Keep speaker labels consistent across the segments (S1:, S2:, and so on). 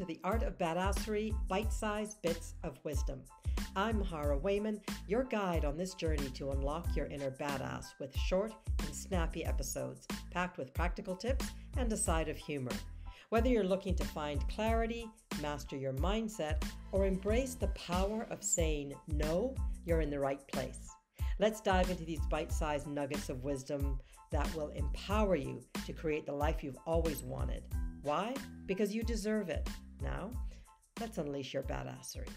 S1: to the Art of Badassery, bite-sized bits of wisdom. I'm Mahara Wayman, your guide on this journey to unlock your inner badass with short and snappy episodes packed with practical tips and a side of humor. Whether you're looking to find clarity, master your mindset, or embrace the power of saying no, you're in the right place. Let's dive into these bite-sized nuggets of wisdom that will empower you to create the life you've always wanted. Why? Because you deserve it. Now, let's unleash your badassery.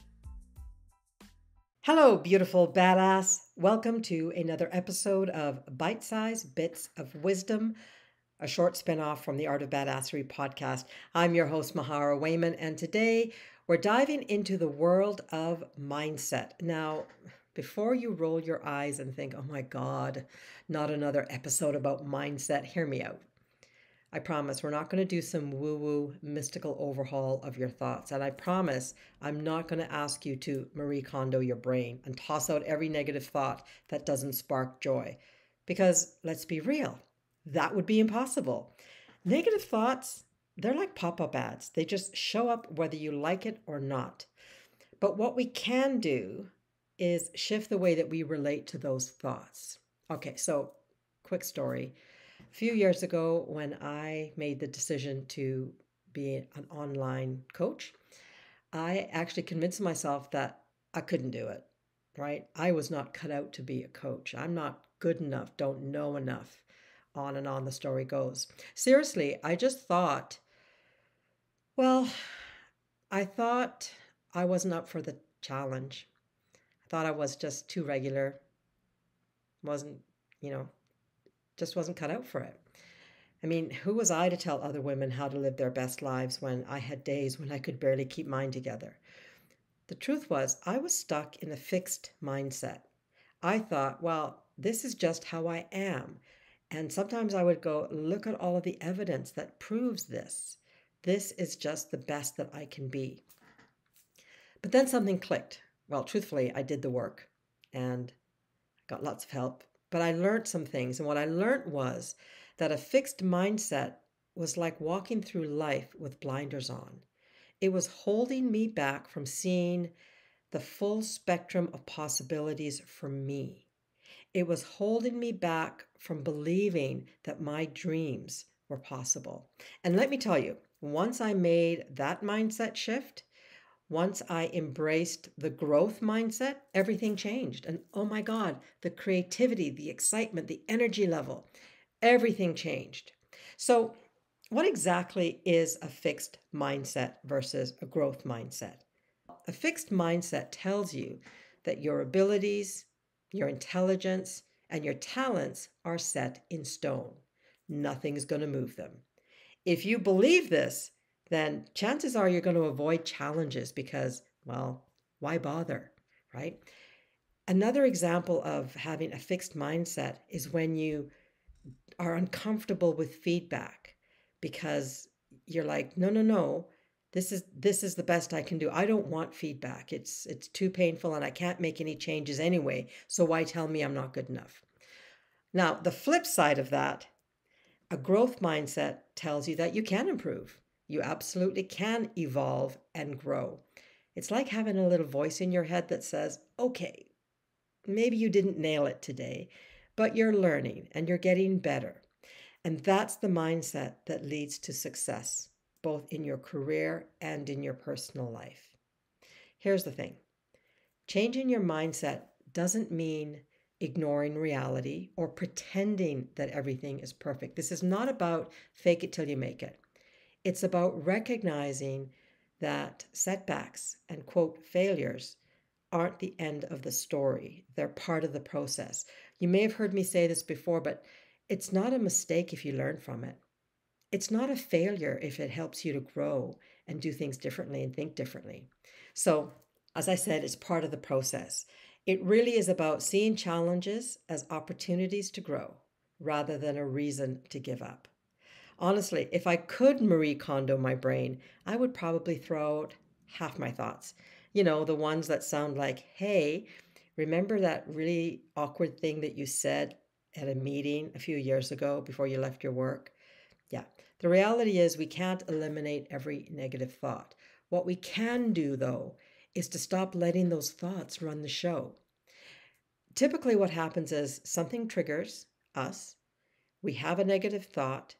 S1: Hello, beautiful badass. Welcome to another episode of Bite-Sized Bits of Wisdom, a short spin-off from the Art of Badassery podcast. I'm your host, Mahara Wayman, and today we're diving into the world of mindset. Now, before you roll your eyes and think, oh my God, not another episode about mindset, hear me out. I promise we're not going to do some woo-woo mystical overhaul of your thoughts. And I promise I'm not going to ask you to Marie Kondo your brain and toss out every negative thought that doesn't spark joy. Because let's be real, that would be impossible. Negative thoughts, they're like pop-up ads. They just show up whether you like it or not. But what we can do is shift the way that we relate to those thoughts. Okay, so quick story. A few years ago, when I made the decision to be an online coach, I actually convinced myself that I couldn't do it, right? I was not cut out to be a coach. I'm not good enough, don't know enough. On and on the story goes. Seriously, I just thought, I thought I wasn't up for the challenge. I thought I was just too regular, just wasn't cut out for it. I mean, who was I to tell other women how to live their best lives when I had days when I could barely keep mine together? The truth was, I was stuck in a fixed mindset. I thought, well, this is just how I am. And sometimes I would go, look at all of the evidence that proves this. This is just the best that I can be. But then something clicked. Well, truthfully, I did the work and got lots of help. But I learned some things. And what I learned was that a fixed mindset was like walking through life with blinders on. It was holding me back from seeing the full spectrum of possibilities for me. It was holding me back from believing that my dreams were possible. And let me tell you, once I made that mindset shift, once I embraced the growth mindset, everything changed. And oh my God, the creativity, the excitement, the energy level, everything changed. So what exactly is a fixed mindset versus a growth mindset? A fixed mindset tells you that your abilities, your intelligence, and your talents are set in stone. Nothing's going to move them. If you believe this, then chances are you're going to avoid challenges because, well, why bother, right? Another example of having a fixed mindset is when you are uncomfortable with feedback because you're like, no, this is the best I can do. I don't want feedback. It's too painful and I can't make any changes anyway. So why tell me I'm not good enough? Now, the flip side of that, a growth mindset tells you that you can improve. You absolutely can evolve and grow. It's like having a little voice in your head that says, okay, maybe you didn't nail it today, but you're learning and you're getting better. And that's the mindset that leads to success, both in your career and in your personal life. Here's the thing. Changing your mindset doesn't mean ignoring reality or pretending that everything is perfect. This is not about fake it till you make it. It's about recognizing that setbacks and, quote, failures aren't the end of the story. They're part of the process. You may have heard me say this before, but it's not a mistake if you learn from it. It's not a failure if it helps you to grow and do things differently and think differently. So, as I said, it's part of the process. It really is about seeing challenges as opportunities to grow rather than a reason to give up. Honestly, if I could Marie Kondo my brain, I would probably throw out half my thoughts. You know, the ones that sound like, hey, remember that really awkward thing that you said at a meeting a few years ago before you left your work? Yeah, the reality is we can't eliminate every negative thought. What we can do, though, is to stop letting those thoughts run the show. Typically, what happens is something triggers us, we have a negative thought,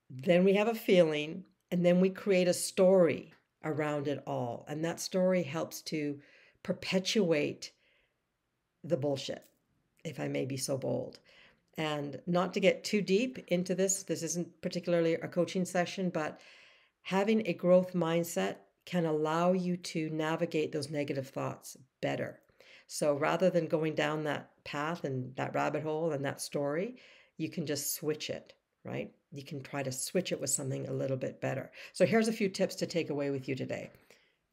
S1: then we have a feeling, and then we create a story around it all. And that story helps to perpetuate the bullshit, if I may be so bold. And not to get too deep into this isn't particularly a coaching session, but having a growth mindset can allow you to navigate those negative thoughts better. So rather than going down that path and that rabbit hole and that story, you can just switch it, right? You can try to switch it with something a little bit better. So here's a few tips to take away with you today.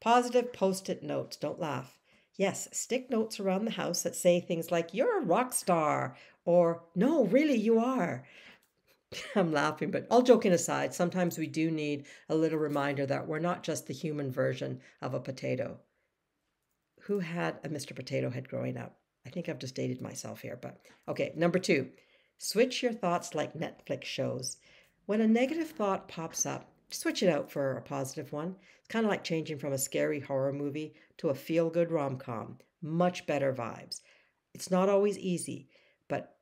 S1: Positive post-it notes. Don't laugh. Yes, stick notes around the house that say things like, "You're a rock star," or "No, really, you are." I'm laughing, but all joking aside, sometimes we do need a little reminder that we're not just the human version of a potato. Who had a Mr. Potato Head growing up? I think I've just dated myself here, but okay. Number 2, switch your thoughts like Netflix shows. When a negative thought pops up, switch it out for a positive one. It's kind of like changing from a scary horror movie to a feel-good rom-com. Much better vibes. It's not always easy, but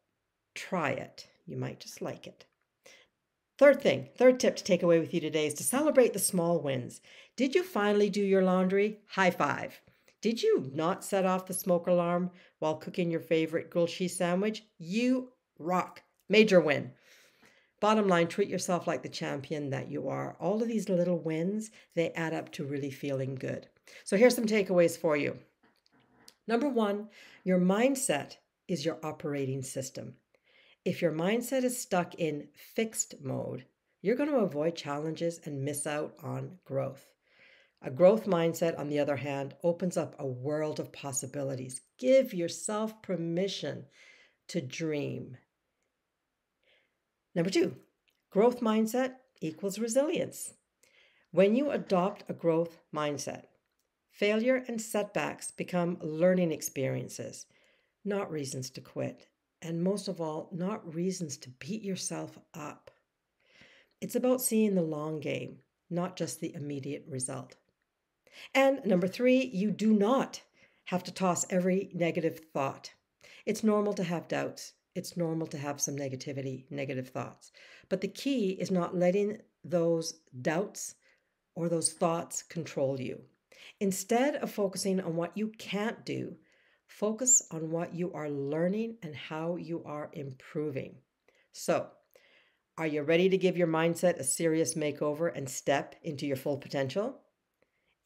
S1: try it. You might just like it. Third tip to take away with you today is to celebrate the small wins. Did you finally do your laundry? High five. Did you not set off the smoke alarm while cooking your favorite grilled cheese sandwich? You rock. Major win. Bottom line, treat yourself like the champion that you are. All of these little wins, they add up to really feeling good. So here's some takeaways for you. Number 1, your mindset is your operating system. If your mindset is stuck in fixed mode, you're going to avoid challenges and miss out on growth. A growth mindset, on the other hand, opens up a world of possibilities. Give yourself permission to dream. Number 2, growth mindset equals resilience. When you adopt a growth mindset, failure and setbacks become learning experiences, not reasons to quit. And most of all, not reasons to beat yourself up. It's about seeing the long game, not just the immediate result. And number 3, you do not have to toss every negative thought. It's normal to have doubts. It's normal to have some negativity, negative thoughts. But the key is not letting those doubts or those thoughts control you. Instead of focusing on what you can't do, focus on what you are learning and how you are improving. So, are you ready to give your mindset a serious makeover and step into your full potential?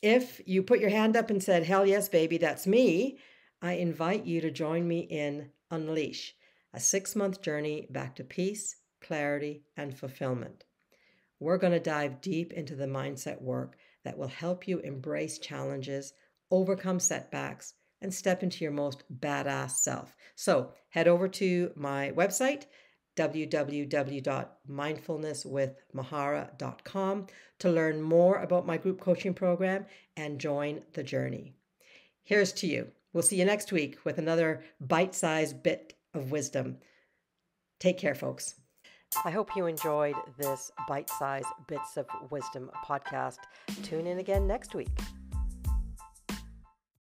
S1: If you put your hand up and said, "Hell yes, baby, that's me," I invite you to join me in Unleash, a 6-month journey back to peace, clarity, and fulfillment. We're going to dive deep into the mindset work that will help you embrace challenges, overcome setbacks, and step into your most badass self. So head over to my website, www.mindfulnesswithmahara.com, to learn more about my group coaching program and join the journey. Here's to you. We'll see you next week with another bite-sized bit of wisdom. Take care, folks. I hope you enjoyed this bite-sized bits of wisdom podcast. Tune in again next week.